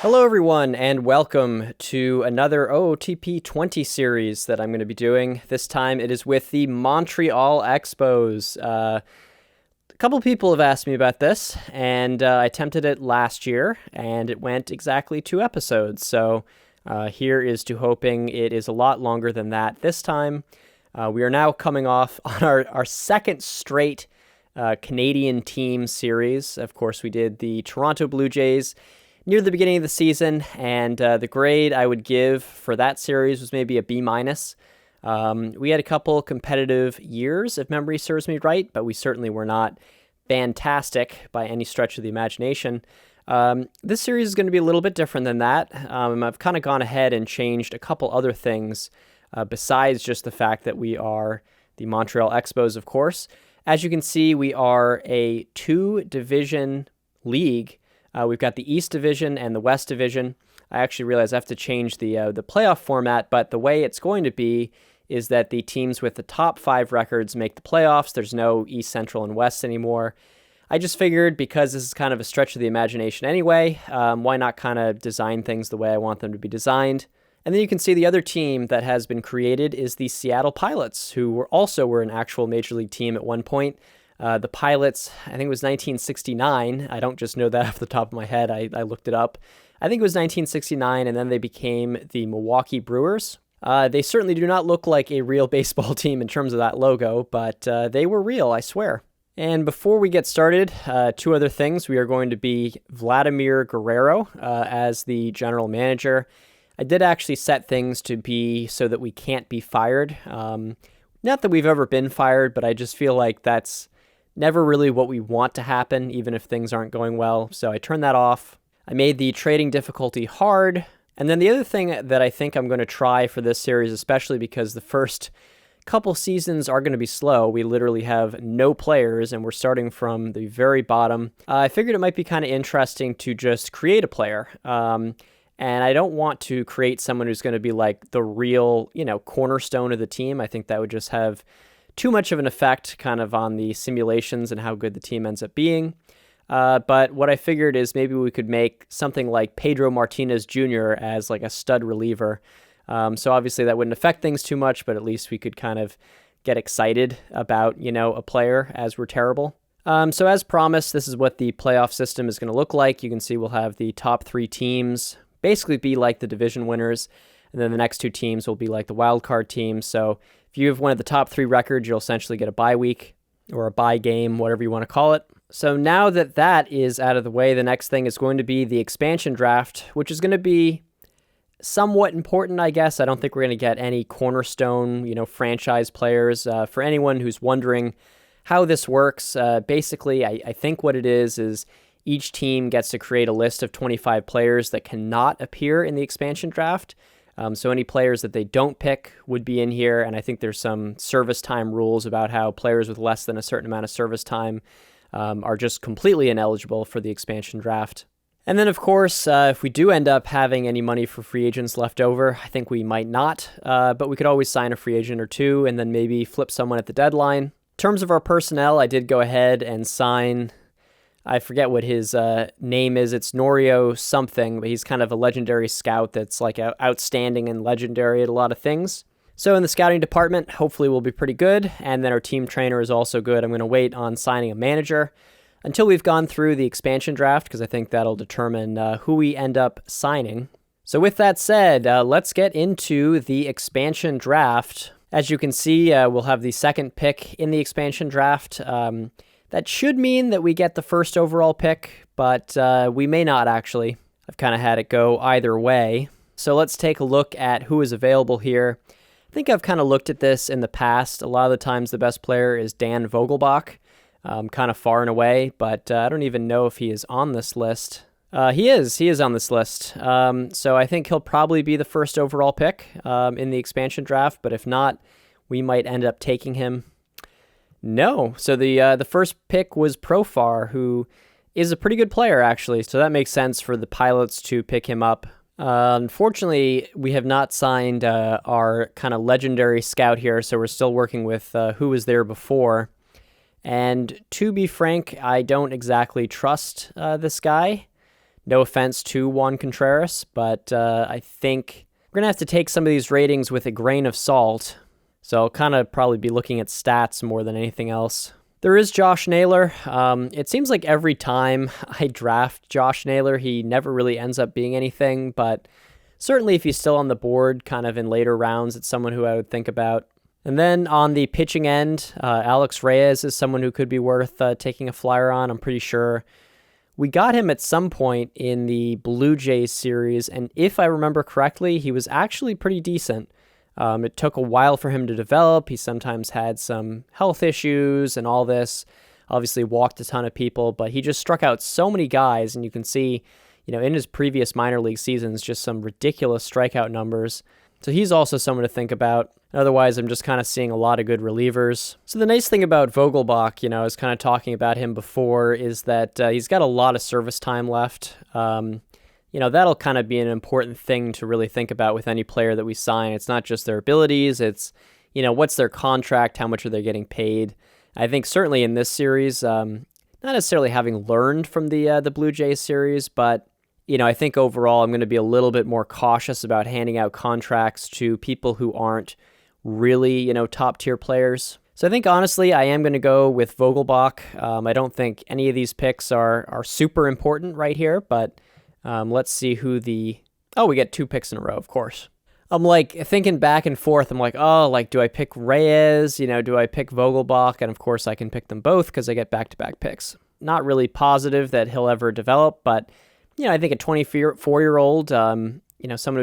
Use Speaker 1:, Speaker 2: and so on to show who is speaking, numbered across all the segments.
Speaker 1: Hello everyone, and welcome to another OOTP 20 series that I'm going to be doing. This time it is with the Montreal Expos. A couple people have asked me about this, and I attempted it last year, and it went exactly 2 episodes. So here is to hoping it is a lot longer than that this time. We are now coming off on our second straight Canadian team series. Of course, we did the Toronto Blue Jays near the beginning of the season, and the grade I would give for that series was maybe a B-. We had a couple competitive years, if memory serves me right, but we certainly were not fantastic by any stretch of the imagination. This series is going to be a little bit different than that. I've kind of gone ahead and changed a couple other things besides just the fact that we are the Montreal Expos, of course. As you can see, we are a 2-division league. We've got the East Division and the West Division. I actually realize I have to change the playoff format, but the way it's going to be is that the teams with the top 5 records make the playoffs. There's no East, Central, and West anymore. I just figured because this is kind of a stretch of the imagination anyway, why not kind of design things the way I want them to be designed? And then you can see the other team that has been created is the Seattle Pilots, who were an actual Major League team at one point. The Pilots, I think it was 1969. I don't just know that off the top of my head. I looked it up. I think it was 1969, and then they became the Milwaukee Brewers. They certainly do not look like a real baseball team in terms of that logo, but they were real, I swear. And before we get started, 2 other things. We are going to be Vladimir Guerrero as the general manager. I did actually set things to be so that we can't be fired. Not that we've ever been fired, but I just feel like that's never really what we want to happen, even if things aren't going well. So I turned that off. I made the trading difficulty hard. And then the other thing that I think I'm going to try for this series, especially because the first couple seasons are going to be slow. We literally have no players and we're starting from the very bottom. I figured it might be kind of interesting to just create a player. And I don't want to create someone who's going to be like the real, cornerstone of the team. I think that would just have too much of an effect kind of on the simulations and how good the team ends up being. But what I figured is maybe we could make something like Pedro Martinez Jr. as like a stud reliever. So obviously that wouldn't affect things too much, but at least we could kind of get excited about, a player as we're terrible. So as promised, this is what the playoff system is going to look like. You can see we'll have the top 3 teams basically be like the division winners, and then the next 2 teams will be like the wild card teams. So if you have one of the top 3 records, you'll essentially get a bye week or a bye game, whatever you want to call it. So now that that is out of the way, the next thing is going to be the expansion draft, which is going to be somewhat important, I guess. I don't think we're going to get any cornerstone, franchise players. For anyone who's wondering how this works, basically, I think what it is each team gets to create a list of 25 players that cannot appear in the expansion draft. So any players that they don't pick would be in here, and I think there's some service time rules about how players with less than a certain amount of service time are just completely ineligible for the expansion draft. And then, of course, if we do end up having any money for free agents left over, I think we might not, but we could always sign a free agent or 2 and then maybe flip someone at the deadline. In terms of our personnel, I did go ahead and sign, I forget what his name is. It's Norio something, but he's kind of a legendary scout that's like outstanding and legendary at a lot of things. So in the scouting department, hopefully we'll be pretty good. And then our team trainer is also good. I'm going to wait on signing a manager until we've gone through the expansion draft, because I think that'll determine who we end up signing. So with that said, let's get into the expansion draft. As you can see, we'll have the second pick in the expansion draft. That should mean that we get the first overall pick, but we may not actually. I've kind of had it go either way. So let's take a look at who is available here. I think I've kind of looked at this in the past. A lot of the times the best player is Dan Vogelbach, kind of far and away, but I don't even know if he is on this list. He is on this list. So I think he'll probably be the first overall pick in the expansion draft, but if not, we might end up taking him. No. So the first pick was Profar, who is a pretty good player, actually. So that makes sense for the Pilots to pick him up. Unfortunately, we have not signed our kind of legendary scout here, so we're still working with who was there before. And to be frank, I don't exactly trust this guy. No offense to Juan Contreras, but I think we're going to have to take some of these ratings with a grain of salt. So I'll kind of probably be looking at stats more than anything else. There is Josh Naylor. It seems like every time I draft Josh Naylor, he never really ends up being anything, but certainly if he's still on the board kind of in later rounds, it's someone who I would think about. And then on the pitching end, Alex Reyes is someone who could be worth taking a flyer on, I'm pretty sure. We got him at some point in the Blue Jays series, and if I remember correctly, he was actually pretty decent. It took a while for him to develop. He sometimes had some health issues and all this. Obviously walked a ton of people, but he just struck out so many guys, and you can see, in his previous minor league seasons, just some ridiculous strikeout numbers. So he's also someone to think about. Otherwise, I'm just kind of seeing a lot of good relievers. So the nice thing about Vogelbach, I was kind of talking about him before, is that he's got a lot of service time left. That'll kind of be an important thing to really think about with any player that we sign. It's not just their abilities, it's, what's their contract, how much are they getting paid. I think certainly in this series, not necessarily having learned from the Blue Jays series, but I think overall I'm going to be a little bit more cautious about handing out contracts to people who aren't really, top tier players. So I think honestly, I am going to go with Vogelbach. I don't think any of these picks are super important right here, but let's see who we get 2 picks in a row, of course. I'm thinking back and forth. I'm do I pick Reyes? Do I pick Vogelbach? And of course I can pick them both because I get back-to-back picks. Not really positive that he'll ever develop, but I think a 24-year-old, someone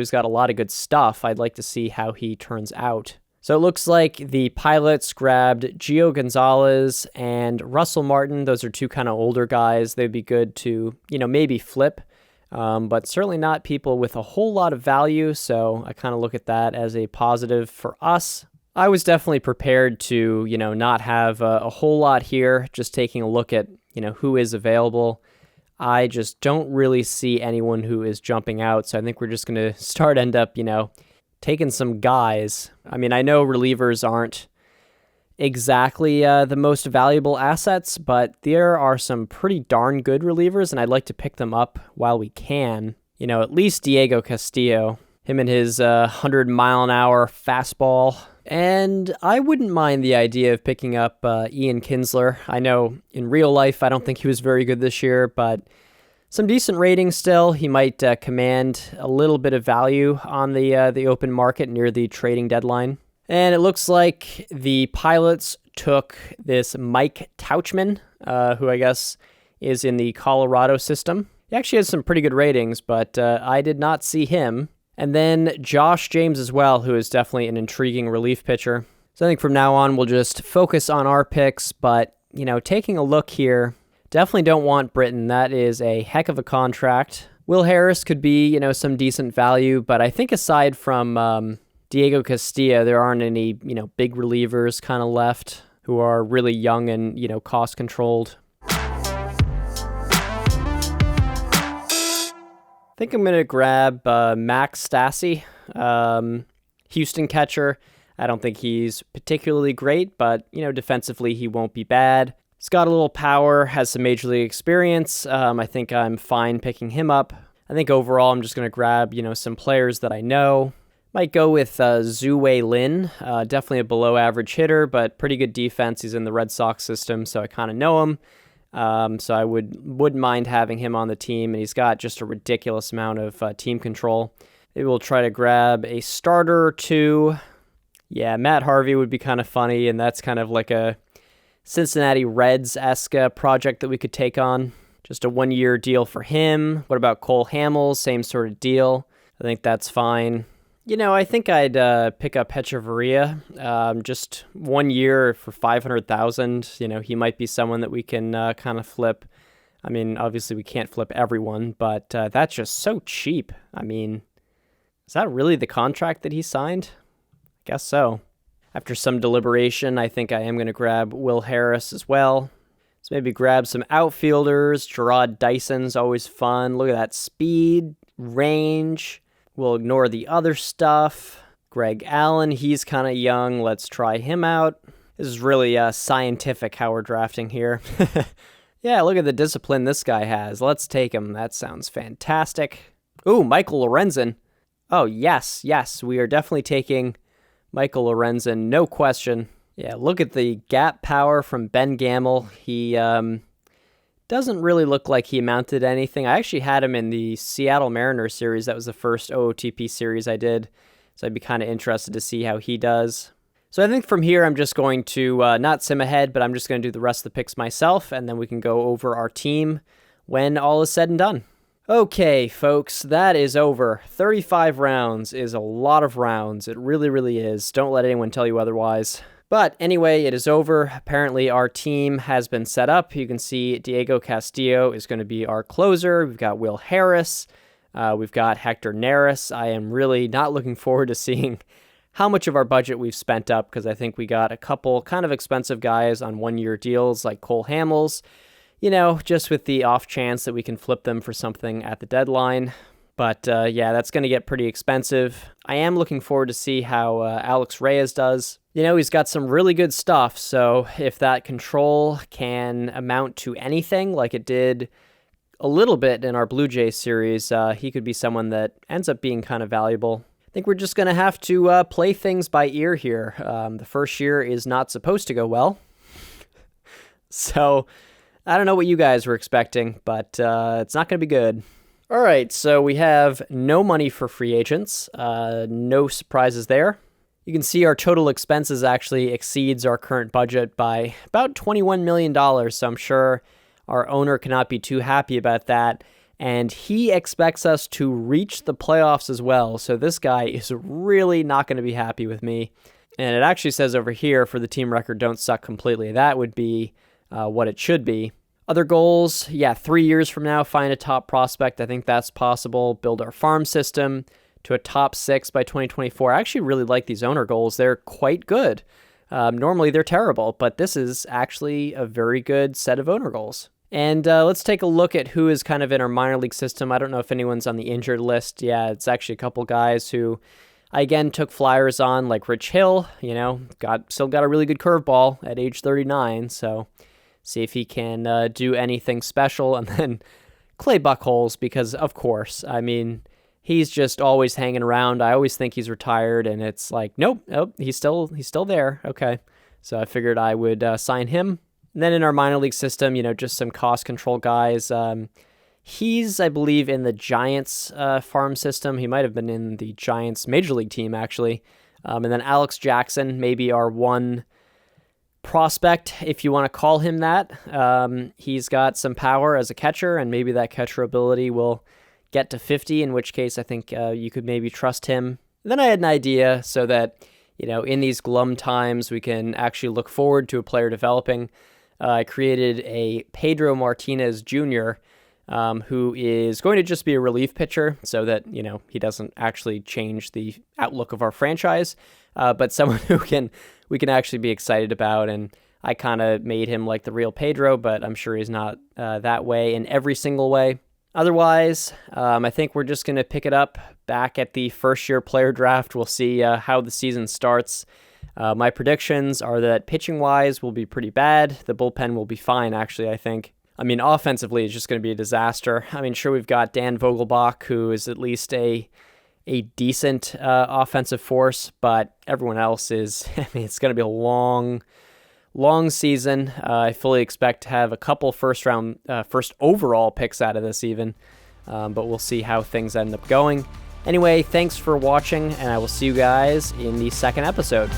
Speaker 1: who's got a lot of good stuff, I'd like to see how he turns out. So it looks like the Pilots grabbed Gio Gonzalez and Russell Martin. Those are 2 kind of older guys. They'd be good to, maybe flip, but certainly not people with a whole lot of value. So I kind of look at that as a positive for us. I was definitely prepared to, not have a whole lot here, just taking a look at, who is available. I just don't really see anyone who is jumping out, so I think we're just going to end up, taking some guys. I mean, I know relievers aren't exactly the most valuable assets, but there are some pretty darn good relievers, and I'd like to pick them up while we can. At least Diego Castillo, him and his 100-mile-an-hour fastball. And I wouldn't mind the idea of picking up Ian Kinsler. I know in real life I don't think he was very good this year, but some decent ratings still. He might command a little bit of value on the open market near the trading deadline. And it looks like the Pilots took this Mike Tauchman, who I guess is in the Colorado system. He actually has some pretty good ratings, but I did not see him. And then Josh James as well, who is definitely an intriguing relief pitcher. So I think from now on, we'll just focus on our picks. But, taking a look here, definitely don't want Britton. That is a heck of a contract. Will Harris could be, some decent value. But I think aside from Diego Castillo, there aren't any, big relievers kind of left who are really young and, cost-controlled. I think I'm going to grab Max Stassi, Houston catcher. I don't think he's particularly great, but, defensively he won't be bad. He's got a little power, has some major league experience. I think I'm fine picking him up. I think overall I'm just going to grab, some players that I know. Might go with Zhu-Wei Lin, definitely a below average hitter, but pretty good defense. He's in the Red Sox system, so I kind of know him. So I wouldn't mind having him on the team, and he's got just a ridiculous amount of team control. Maybe we'll try to grab a starter or 2. Yeah, Matt Harvey would be kind of funny, and that's kind of like a Cincinnati Reds-esque project that we could take on. Just a 1-year deal for him. What about Cole Hamels? Same sort of deal. I think that's fine. I think I'd pick up Hechavarria, just 1 year for $500,000. He might be someone that we can kind of flip. I mean, obviously we can't flip everyone, but that's just so cheap. I mean, is that really the contract that he signed? I guess so. After some deliberation, I think I am going to grab Will Harris as well. So maybe grab some outfielders. Gerard Dyson's always fun. Look at that speed, range. We'll ignore the other stuff. Greg Allen, he's kind of young. Let's try him out. This is really scientific how we're drafting here. Yeah, look at the discipline this guy has. Let's take him. That sounds fantastic. Ooh, Michael Lorenzen. Oh, yes, we are definitely taking Michael Lorenzen, no question. Yeah, look at the gap power from Ben Gamel. He doesn't really look like he amounted to anything. I actually had him in the Seattle Mariners series. That was the first OOTP series I did, so I'd be kind of interested to see how he does. So I think from here, I'm just going to not sim ahead, but I'm just going to do the rest of the picks myself, and then we can go over our team when all is said and done. Okay, folks, that is over. 35 rounds is a lot of rounds. It really, really is. Don't let anyone tell you otherwise. But anyway, it is over. Apparently, our team has been set up. You can see Diego Castillo is going to be our closer. We've got Will Harris. We've got Hector Neris. I am really not looking forward to seeing how much of our budget we've spent up, because I think we got a couple kind of expensive guys on one-year deals like Cole Hamels, just with the off chance that we can flip them for something at the deadline. But yeah, that's going to get pretty expensive. I am looking forward to see how Alex Reyes does. He's got some really good stuff, so if that control can amount to anything like it did a little bit in our Blue Jays series, he could be someone that ends up being kind of valuable. I think we're just going to have to play things by ear here. The first year is not supposed to go well. So I don't know what you guys were expecting, but it's not going to be good. All right, so we have no money for free agents. No surprises there. You can see our total expenses actually exceeds our current budget by about $21 million, so I'm sure our owner cannot be too happy about that. And he expects us to reach the playoffs as well. So this guy is really not going to be happy with me. And it actually says over here, for the team record, don't suck completely. That would be what it should be. Other goals, 3 years from now, find a top prospect. I think that's possible. Build our farm system to a top 6 by 2024. I actually really like these owner goals. They're quite good. Normally they're terrible, but this is actually a very good set of owner goals. And let's take a look at who is kind of in our minor league system. I don't know if anyone's on the injured list. Yeah, it's actually a couple guys who I again took flyers on, like Rich Hill, still got a really good curveball at age 39. So see if he can do anything special. And then Clay Buchholz, because of course, he's just always hanging around. I always think he's retired, and it's like, nope, he's still there. Okay, so I figured I would sign him. And then in our minor league system, just some cost control guys. He's, I believe, in the Giants farm system. He might have been in the Giants major league team, actually. And then Alex Jackson, maybe our one prospect, if you want to call him that. He's got some power as a catcher, and maybe that catcher ability will get to 50, in which case I think you could maybe trust him. And then I had an idea so that, in these glum times, we can actually look forward to a player developing. I created a Pedro Martinez Jr., who is going to just be a relief pitcher so that, he doesn't actually change the outlook of our franchise, but someone who we can actually be excited about. And I kind of made him like the real Pedro, but I'm sure he's not that way in every single way. Otherwise, I think we're just going to pick it up back at the first year player draft. We'll see how the season starts. My predictions are that pitching-wise will be pretty bad. The bullpen will be fine, actually, I think. Offensively, it's just going to be a disaster. Sure, we've got Dan Vogelbach, who is at least a decent offensive force, but everyone else is, it's going to be a long season. I fully expect to have a couple first overall picks out of this even, but we'll see how things end up going. Anyway, thanks for watching, and I will see you guys in the second episode.